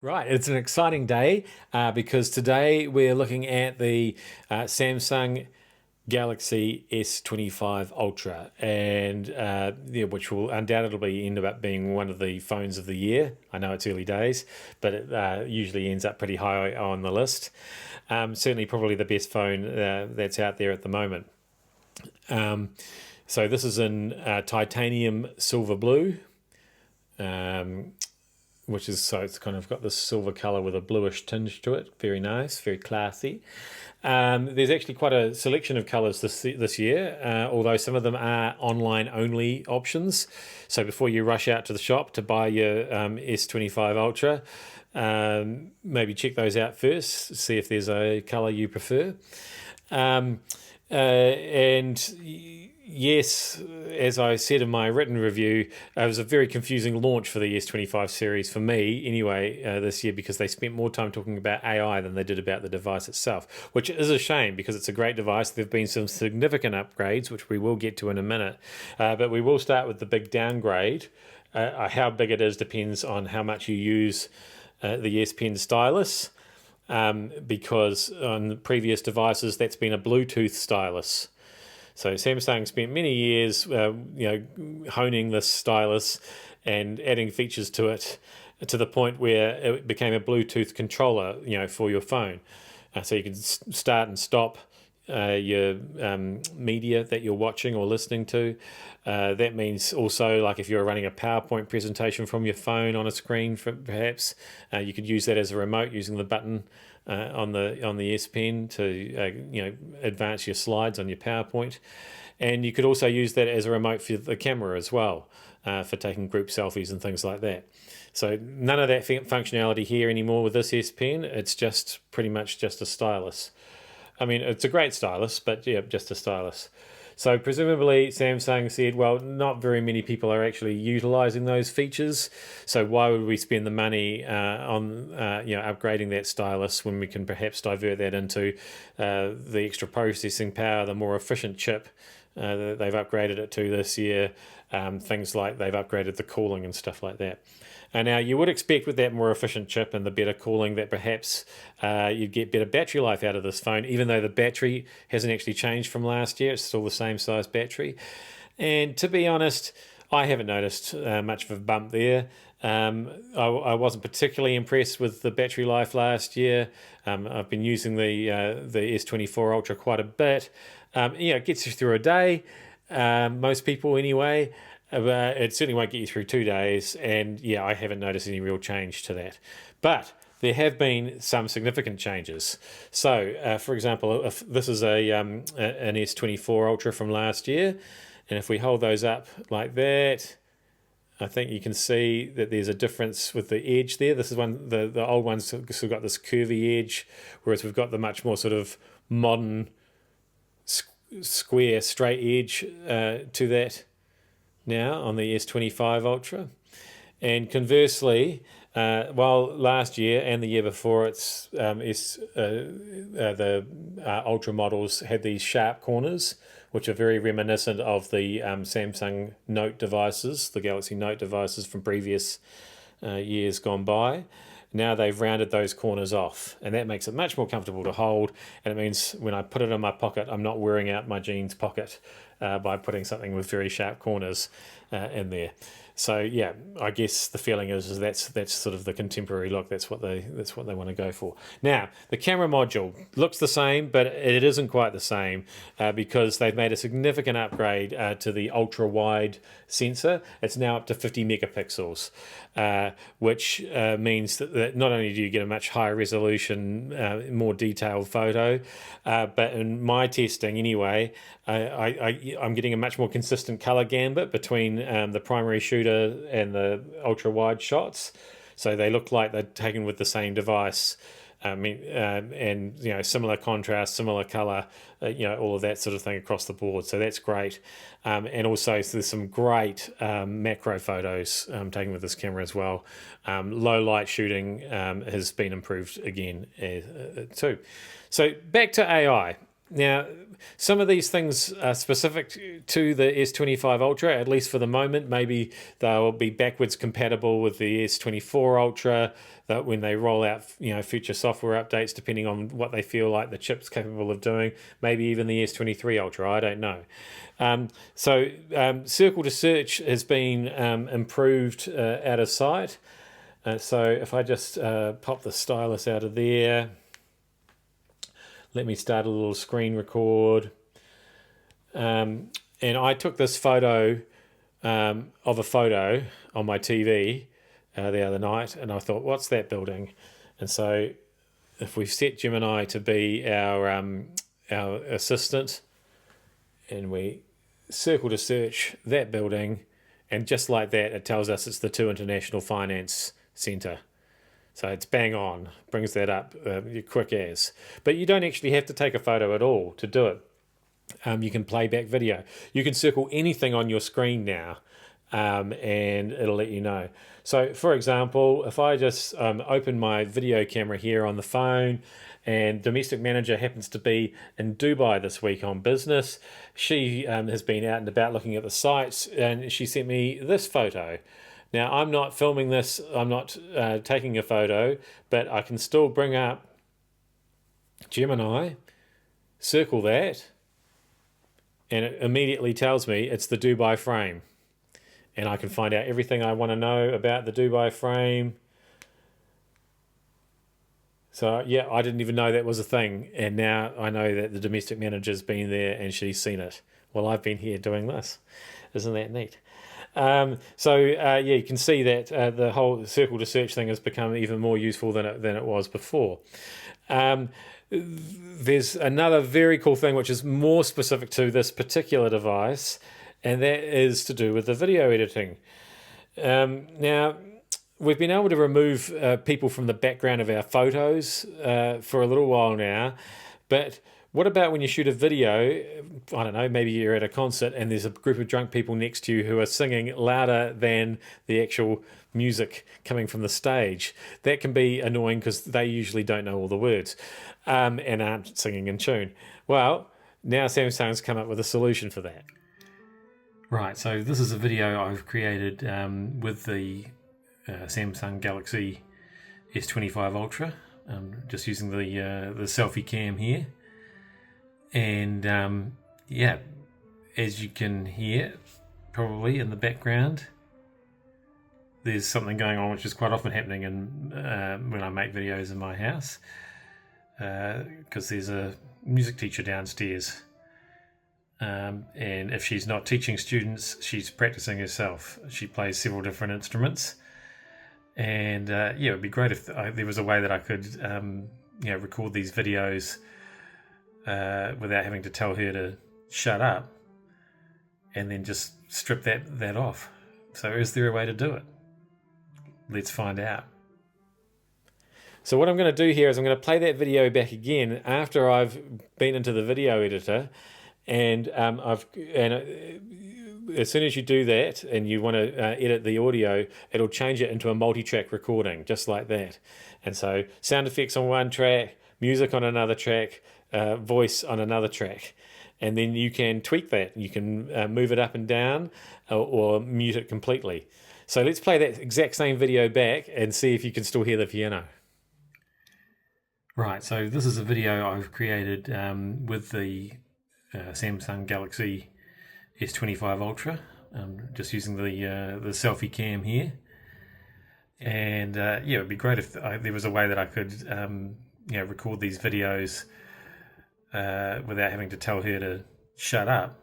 Right, it's an exciting day because today we're looking at the Samsung Galaxy S25 Ultra, and yeah, which will undoubtedly end up being one of the phones of the year. I know it's early days, but it usually ends up pretty high on the list. Certainly, probably the best phone that's out there at the moment. Um, so this is in titanium silver blue. Um, which is so it's kind of got this silver color with a bluish tinge to it. Very nice, very classy. There's actually quite a selection of colors this year, although some of them are online only options. So before you rush out to the shop to buy your S25 Ultra, maybe check those out first, see if there's a color you prefer. Um, and yes, as I said in my written review, it was a very confusing launch for the S25 series for me, anyway, this year because they spent more time talking about AI than they did about the device itself, which is a shame because it's a great device. There have been some significant upgrades, which we will get to in a minute, but we will start with the big downgrade. How big it is depends on how much you use the S Pen stylus. Because on previous devices that's been a Bluetooth stylus. So Samsung spent many years, honing this stylus and adding features to it, to the point where it became a Bluetooth controller, for your phone. So you can start and stop your media that you're watching or listening to. That means also, like if you're running a PowerPoint presentation from your phone on a screen, perhaps you could use that as a remote using the button on the S Pen to advance your slides on your PowerPoint, and you could also use that as a remote for the camera as well, for taking group selfies and things like that. So none of that functionality here anymore with this S Pen. It's just pretty much just a stylus. I mean, it's a great stylus, but yeah, just a stylus. So presumably Samsung said, well, not very many people are actually utilizing those features. So why would we spend the money on upgrading that stylus when we can perhaps divert that into the extra processing power, the more efficient chip that they've upgraded it to this year. Things like they've upgraded the cooling and stuff like that. And now you would expect with that more efficient chip and the better cooling that perhaps you'd get better battery life out of this phone, even though the battery hasn't actually changed from last year. It's still the same size battery. And to be honest, I haven't noticed much of a bump there. I wasn't particularly impressed with the battery life last year. I've been using the S24 Ultra quite a bit. It gets you through a day. Most people anyway. It certainly won't get you through 2 days, and yeah, I haven't noticed any real change to that. But there have been some significant changes. So, for example, if this is an S24 Ultra from last year, and if we hold those up like that, I think you can see that there's a difference with the edge there. This is the old one's still got this curvy edge, whereas we've got the much more sort of modern square straight edge to that now on the S25 Ultra. And conversely, while last year and the year before, the Ultra models had these sharp corners, which are very reminiscent of the Samsung Note devices, the Galaxy Note devices from previous years gone by. Now they've rounded those corners off, and that makes it much more comfortable to hold. And it means when I put it in my pocket, I'm not wearing out my jeans pocket by putting something with very sharp corners in there. So yeah, I guess the feeling is that's sort of the contemporary look. That's what they want to go for. Now the camera module looks the same, but it isn't quite the same because they've made a significant upgrade to the ultra wide sensor. It's now up to 50 megapixels, which means that not only do you get a much higher resolution, more detailed photo, but in my testing anyway, I'm getting a much more consistent color gambit between the primary shooter and the ultra wide shots. So they look like they're taken with the same device. And similar contrast, similar color, all of that sort of thing across the board. So that's great. And also, so there's some great macro photos taken with this camera as well. Low light shooting has been improved again too. So back to AI. Now, some of these things are specific to the S25 Ultra, at least for the moment. Maybe they'll be backwards compatible with the S24 Ultra that when they roll out, future software updates, depending on what they feel like the chip's capable of doing. Maybe even the S23 Ultra, I don't know. Circle to Search has been improved out of sight. So if I just pop the stylus out of there, let me start a little screen record. And I took this photo of a photo on my TV the other night, and I thought, what's that building? And so if we've set Gemini to be our assistant, and we circle to search that building, and just like that, it tells us it's the 2 International Finance Centre. So it's bang on, brings that up quick as. But you don't actually have to take a photo at all to do it. You can play back video. You can circle anything on your screen now, and it'll let you know. So for example, if I just open my video camera here on the phone, and Domestic Manager happens to be in Dubai this week on business, she has been out and about looking at the sites, and she sent me this photo. Now, I'm not filming this, I'm not taking a photo, but I can still bring up Gemini, circle that, and it immediately tells me it's the Dubai frame. And I can find out everything I want to know about the Dubai frame. So, yeah, I didn't even know that was a thing. And now I know that the Domestic Manager's been there and she's seen it. Well, I've been here doing this. Isn't that neat? You can see that the whole circle to search thing has become even more useful than it was before. There's another very cool thing which is more specific to this particular device, and that is to do with the video editing. Now, we've been able to remove people from the background of our photos for a little while now, but what about when you shoot a video? I don't know, maybe you're at a concert and there's a group of drunk people next to you who are singing louder than the actual music coming from the stage. That can be annoying because they usually don't know all the words and aren't singing in tune. Well, now Samsung's come up with a solution for that. Right, so this is a video I've created with the Samsung Galaxy S25 Ultra. Just using the selfie cam here. And as you can hear probably in the background, there's something going on which is quite often happening when I make videos in my house, because there's a music teacher downstairs, and if she's not teaching students, she's practicing herself. She plays several different instruments, and it would be great if there was a way that I could record these videos without having to tell her to shut up, and then just strip that off. So is there a way to do it? Let's find out. So what I'm going to do here is I'm going to play that video back again after I've been into the video editor, and as soon as you do that and you want to edit the audio, it'll change it into a multi-track recording, just like that. And so sound effects on one track, music on another track, voice on another track, and then you can tweak that. You can move it up and down or mute it completely. So let's play that exact same video back and see if you can still hear the piano. Right, so this is a video I've created with the Samsung Galaxy S25 Ultra, just using the selfie cam here. And it would be great if there was a way that I could record these videos without having to tell her to shut up,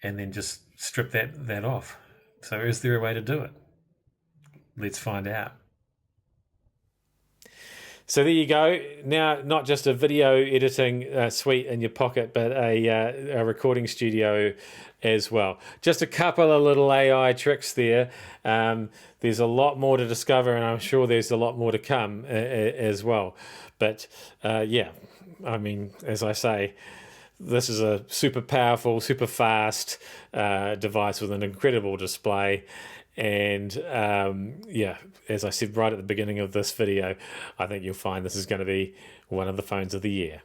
and then just strip that off. So is there a way to do it? Let's find out. So there you go. Now, not just a video editing suite in your pocket, but a recording studio as well. Just a couple of little AI tricks there. There's a lot more to discover, and I'm sure there's a lot more to come as well. But I mean, as I say, this is a super powerful, super fast device with an incredible display. And as I said right at the beginning of this video, I think you'll find this is going to be one of the phones of the year.